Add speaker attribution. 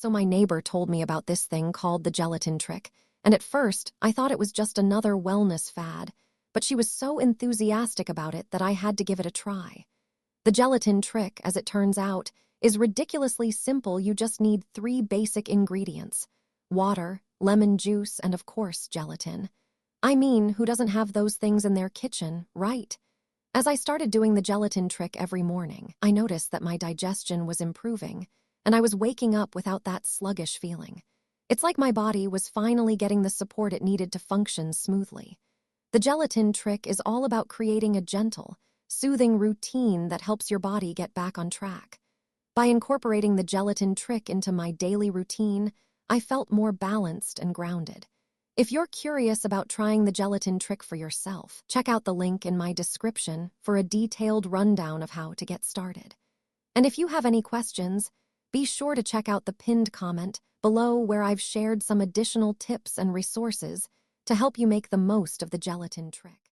Speaker 1: So my neighbor told me about this thing called the gelatin trick, and at first I thought it was just another wellness fad, but she was so enthusiastic about it that I had to give it a try. The gelatin trick, as it turns out, is ridiculously simple. You just need 3 basic ingredients: water, lemon juice, and of course, gelatin. I mean, who doesn't have those things in their kitchen, right? As I started doing the gelatin trick every morning, I noticed that my digestion was improving, and I was waking up without that sluggish feeling. It's like my body was finally getting the support it needed to function smoothly. The gelatin trick is all about creating a gentle, soothing routine that helps your body get back on track. By incorporating the gelatin trick into my daily routine, I felt more balanced and grounded. If you're curious about trying the gelatin trick for yourself, check out the link in my description for a detailed rundown of how to get started. And if you have any questions, be sure to check out the pinned comment below where I've shared some additional tips and resources to help you make the most of the gelatin trick.